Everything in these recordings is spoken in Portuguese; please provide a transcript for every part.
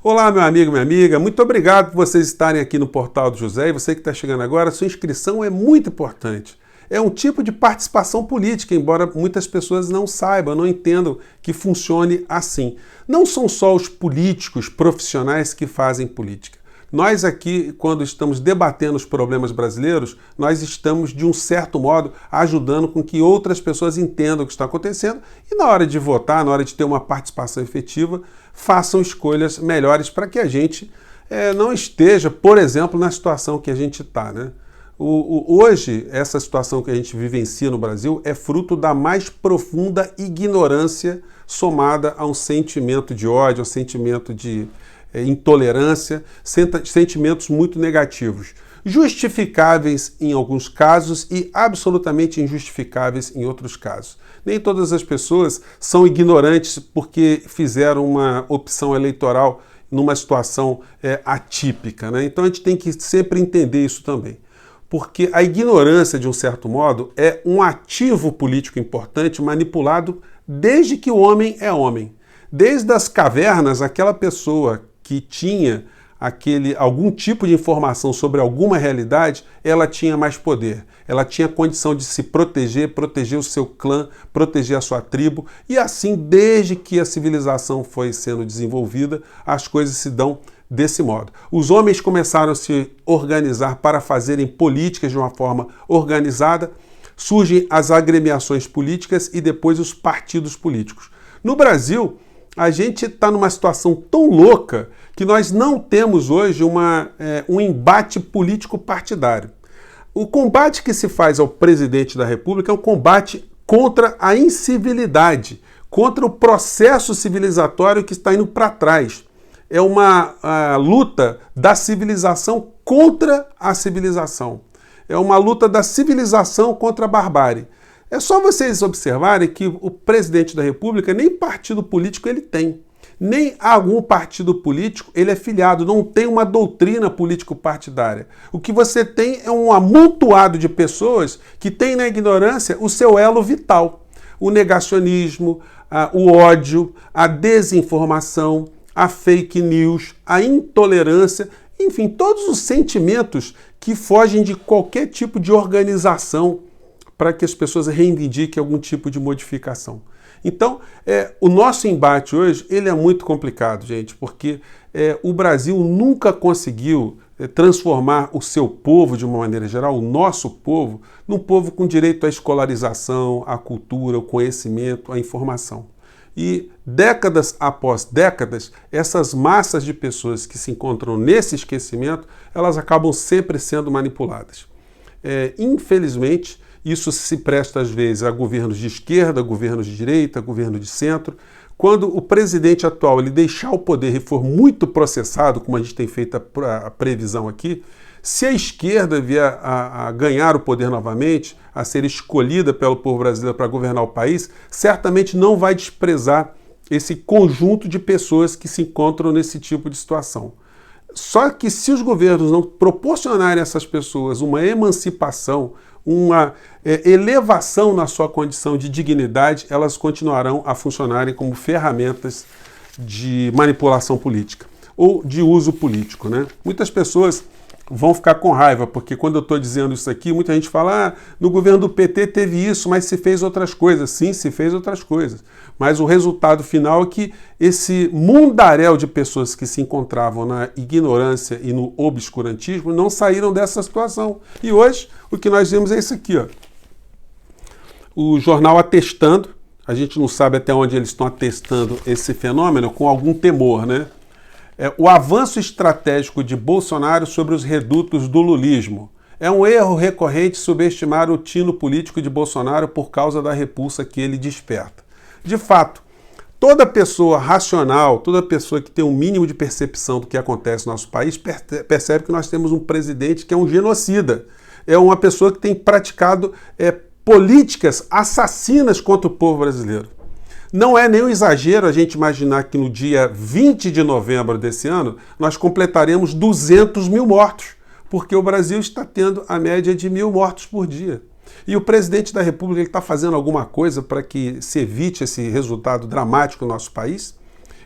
Olá, meu amigo, minha amiga, muito obrigado por vocês estarem aqui no Portal do José. E você que está chegando agora, sua inscrição é muito importante. É um tipo de participação política, embora muitas pessoas não saibam, não entendam que funcione assim. Não são só os políticos profissionais que fazem política. Nós aqui, quando estamos debatendo os problemas brasileiros, nós estamos, de um certo modo, ajudando com que outras pessoas entendam o que está acontecendo e na hora de votar, na hora de ter uma participação efetiva, façam escolhas melhores para que a gente não esteja, por exemplo, na situação que a gente está, né? Hoje, essa situação que a gente vivencia no Brasil é fruto da mais profunda ignorância somada a um sentimento de ódio, a um sentimento de intolerância, sentimentos muito negativos, justificáveis em alguns casos e absolutamente injustificáveis em outros casos. Nem todas as pessoas são ignorantes porque fizeram uma opção eleitoral numa situação atípica, né? Então a gente tem que sempre entender isso também. Porque a ignorância, de um certo modo, é um ativo político importante manipulado desde que o homem é homem. Desde as cavernas, aquela pessoa que tinha algum tipo de informação sobre alguma realidade, ela tinha mais poder. Ela tinha condição de se proteger, proteger o seu clã, proteger a sua tribo. E assim, desde que a civilização foi sendo desenvolvida, as coisas se dão desse modo. Os homens começaram a se organizar para fazerem políticas de uma forma organizada, surgem as agremiações políticas e depois os partidos políticos. No Brasil, a gente está numa situação tão louca que nós não temos hoje um embate político partidário. O combate que se faz ao presidente da República é um combate contra a incivilidade, contra o processo civilizatório que está indo para trás. É uma luta da civilização contra a civilização. É uma luta da civilização contra a barbárie. É só vocês observarem que o presidente da República nem partido político ele tem. Nem algum partido político ele é filiado, não tem uma doutrina político-partidária. O que você tem é um amontoado de pessoas que têm na ignorância o seu elo vital. O negacionismo, o ódio, a desinformação, a fake news, a intolerância, enfim, todos os sentimentos que fogem de qualquer tipo de organização para que as pessoas reivindiquem algum tipo de modificação. Então, o nosso embate hoje ele é muito complicado, gente, porque o Brasil nunca conseguiu transformar o seu povo, de uma maneira geral, o nosso povo, num povo com direito à escolarização, à cultura, ao conhecimento, à informação. E décadas após décadas, essas massas de pessoas que se encontram nesse esquecimento, elas acabam sempre sendo manipuladas. Infelizmente, isso se presta às vezes a governos de esquerda, governos de direita, governo de centro. Quando o presidente atual ele deixar o poder e for muito processado, como a gente tem feito a previsão aqui, se a esquerda vier a ganhar o poder novamente, a ser escolhida pelo povo brasileiro para governar o país, certamente não vai desprezar esse conjunto de pessoas que se encontram nesse tipo de situação. Só que se os governos não proporcionarem a essas pessoas uma emancipação, uma elevação na sua condição de dignidade, elas continuarão a funcionarem como ferramentas de manipulação política ou de uso político, né? Muitas pessoas vão ficar com raiva, porque quando eu estou dizendo isso aqui, muita gente fala, no governo do PT teve isso, mas se fez outras coisas. Sim, se fez outras coisas. Mas o resultado final é que esse mundaréu de pessoas que se encontravam na ignorância e no obscurantismo não saíram dessa situação. E hoje, o que nós vemos é isso aqui, ó. O jornal atestando, a gente não sabe até onde eles estão atestando esse fenômeno, com algum temor, né? O avanço estratégico de Bolsonaro sobre os redutos do lulismo. É um erro recorrente subestimar o tino político de Bolsonaro por causa da repulsa que ele desperta. De fato, toda pessoa racional, toda pessoa que tem um mínimo de percepção do que acontece no nosso país, percebe que nós temos um presidente que é um genocida. É uma pessoa que tem praticado políticas assassinas contra o povo brasileiro. Não é nenhum exagero a gente imaginar que no dia 20 de novembro desse ano nós completaremos 200 mil mortos, porque o Brasil está tendo a média de 1.000 mortos por dia. E o presidente da República está fazendo alguma coisa para que se evite esse resultado dramático no nosso país?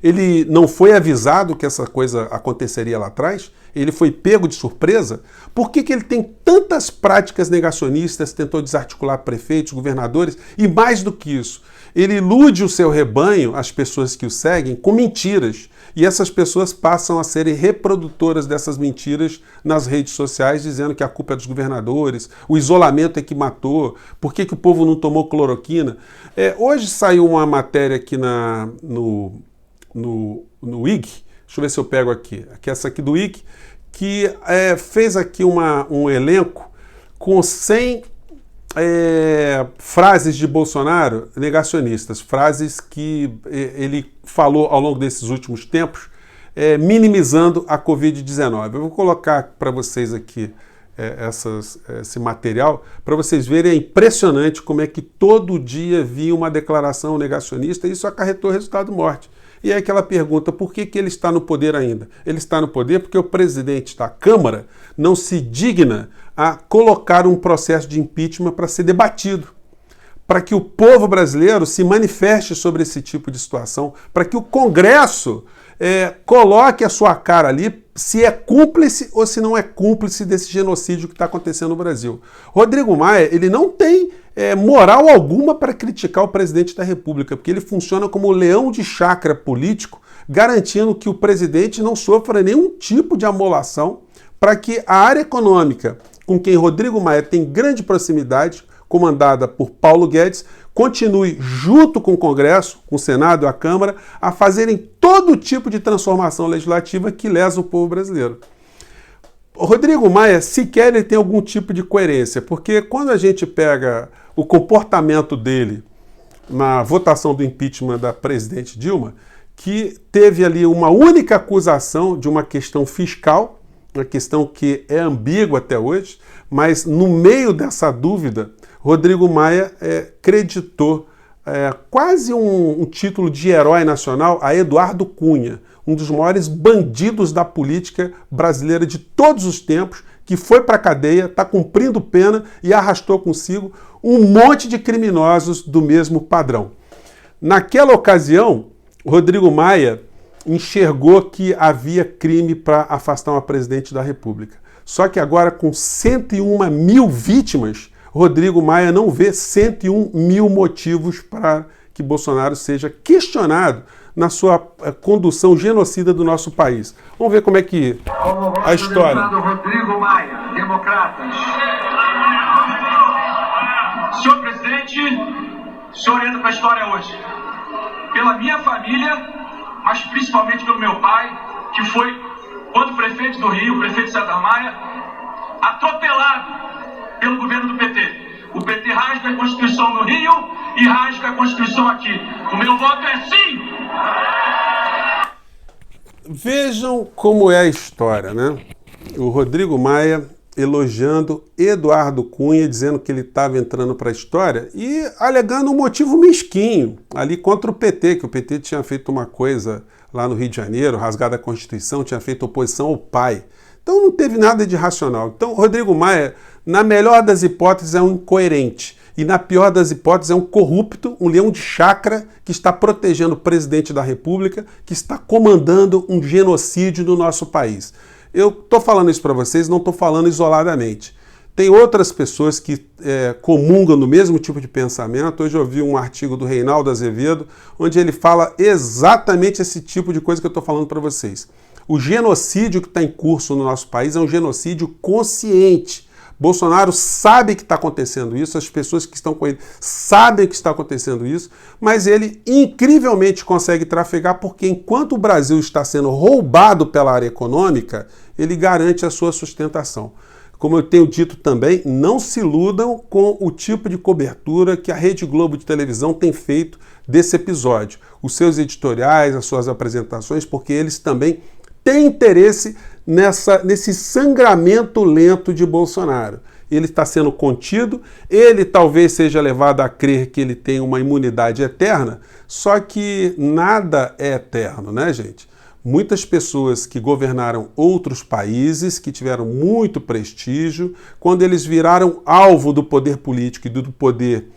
Ele não foi avisado que essa coisa aconteceria lá atrás? Ele foi pego de surpresa? Por que ele tem tantas práticas negacionistas, tentou desarticular prefeitos, governadores? E mais do que isso, ele ilude o seu rebanho, as pessoas que o seguem, com mentiras. E essas pessoas passam a serem reprodutoras dessas mentiras nas redes sociais, dizendo que a culpa é dos governadores, o isolamento é que matou, por que o povo não tomou cloroquina. Hoje saiu uma matéria aqui no IG, deixa eu ver se eu pego aqui essa aqui do IG, que fez aqui um elenco com 100 frases de Bolsonaro negacionistas, frases que ele falou ao longo desses últimos tempos, minimizando a Covid-19. Eu vou colocar para vocês aqui esse material, para vocês verem, é impressionante como é que todo dia via uma declaração negacionista e isso acarretou resultado de morte. E é aquela pergunta, por que ele está no poder ainda? Ele está no poder porque o presidente da Câmara não se digna a colocar um processo de impeachment para ser debatido, para que o povo brasileiro se manifeste sobre esse tipo de situação, para que o Congresso coloque a sua cara ali, se é cúmplice ou se não é cúmplice desse genocídio que está acontecendo no Brasil. Rodrigo Maia, ele não tem moral alguma para criticar o presidente da República, porque ele funciona como o leão de chácara político, garantindo que o presidente não sofra nenhum tipo de amolação, para que a área econômica, com quem Rodrigo Maia tem grande proximidade, comandada por Paulo Guedes, continue junto com o Congresso, com o Senado e a Câmara, a fazerem todo tipo de transformação legislativa que lesa o povo brasileiro. O Rodrigo Maia, sequer ele tem algum tipo de coerência, porque quando a gente pega o comportamento dele na votação do impeachment da presidente Dilma, que teve ali uma única acusação de uma questão fiscal, uma questão que é ambígua até hoje, mas no meio dessa dúvida, Rodrigo Maia creditou quase um título de herói nacional a Eduardo Cunha, um dos maiores bandidos da política brasileira de todos os tempos, que foi para a cadeia, está cumprindo pena e arrastou consigo um monte de criminosos do mesmo padrão. Naquela ocasião, Rodrigo Maia enxergou que havia crime para afastar uma presidente da República. Só que agora, com 101 mil vítimas, Rodrigo Maia não vê 101 mil motivos para que Bolsonaro seja questionado na sua condução genocida do nosso país. Vamos ver como é que a história. Rodrigo Maia, Democratas. Senhor presidente, o senhor entra para a história hoje. Pela minha família, mas principalmente pelo meu pai, que foi, quando prefeito do Rio, prefeito César Maia, atropelado pelo governo do PT. O PT rasga a Constituição no Rio e rasga a Constituição aqui. O meu voto é sim! Vejam como é a história, né? O Rodrigo Maia elogiando Eduardo Cunha, dizendo que ele estava entrando para a história e alegando um motivo mesquinho ali contra o PT, que o PT tinha feito uma coisa lá no Rio de Janeiro, rasgado a Constituição, tinha feito oposição ao pai. Então não teve nada de racional. Então Rodrigo Maia, na melhor das hipóteses, é um incoerente. E na pior das hipóteses é um corrupto, um leão de chácara que está protegendo o presidente da República, que está comandando um genocídio no nosso país. Eu estou falando isso para vocês, não estou falando isoladamente. Tem outras pessoas que comungam no mesmo tipo de pensamento. Hoje eu vi um artigo do Reinaldo Azevedo, onde ele fala exatamente esse tipo de coisa que eu estou falando para vocês. O genocídio que está em curso no nosso país é um genocídio consciente. Bolsonaro sabe que está acontecendo isso, as pessoas que estão com ele sabem que está acontecendo isso, mas ele incrivelmente consegue trafegar porque enquanto o Brasil está sendo roubado pela área econômica, ele garante a sua sustentação. Como eu tenho dito também, não se iludam com o tipo de cobertura que a Rede Globo de televisão tem feito desse episódio. Os seus editoriais, as suas apresentações, porque eles também têm interesse nesse sangramento lento de Bolsonaro. Ele está sendo contido, ele talvez seja levado a crer que ele tem uma imunidade eterna, só que nada é eterno, né, gente? Muitas pessoas que governaram outros países, que tiveram muito prestígio, quando eles viraram alvo do poder político e do poder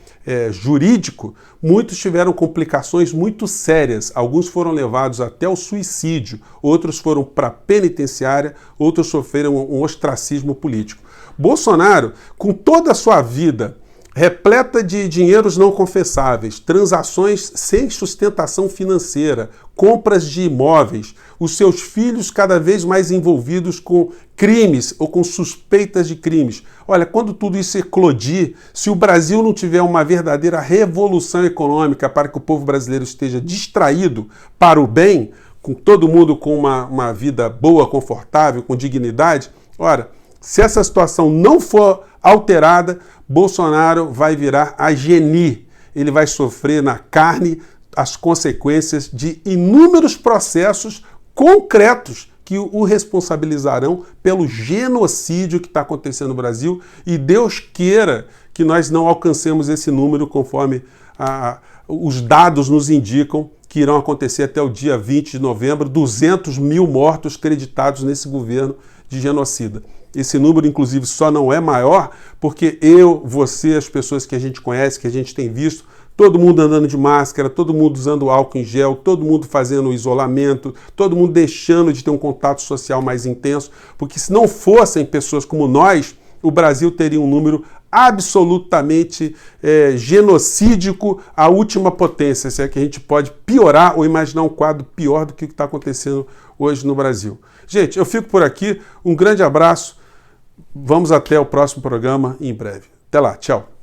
jurídico, muitos tiveram complicações muito sérias. Alguns foram levados até o suicídio, outros foram para a penitenciária, outros sofreram um ostracismo político. Bolsonaro, com toda a sua vida repleta de dinheiros não confessáveis, transações sem sustentação financeira, compras de imóveis, os seus filhos cada vez mais envolvidos com crimes ou com suspeitas de crimes. Olha, quando tudo isso eclodir, se o Brasil não tiver uma verdadeira revolução econômica para que o povo brasileiro esteja distraído para o bem, com todo mundo com uma vida boa, confortável, com dignidade, ora, se essa situação não for alterada, Bolsonaro vai virar ageni. Ele vai sofrer na carne as consequências de inúmeros processos concretos que o responsabilizarão pelo genocídio que está acontecendo no Brasil, e Deus queira que nós não alcancemos esse número conforme os dados nos indicam que irão acontecer até o dia 20 de novembro, 200 mil mortos creditados nesse governo de genocida. Esse número, inclusive, só não é maior porque eu, você, as pessoas que a gente conhece, que a gente tem visto, todo mundo andando de máscara, todo mundo usando álcool em gel, todo mundo fazendo isolamento, todo mundo deixando de ter um contato social mais intenso, porque se não fossem pessoas como nós, o Brasil teria um número absolutamente genocídico, a última potência, se é que a gente pode piorar ou imaginar um quadro pior do que o que está acontecendo hoje no Brasil. Gente, eu fico por aqui, um grande abraço, vamos até o próximo programa em breve. Até lá, tchau!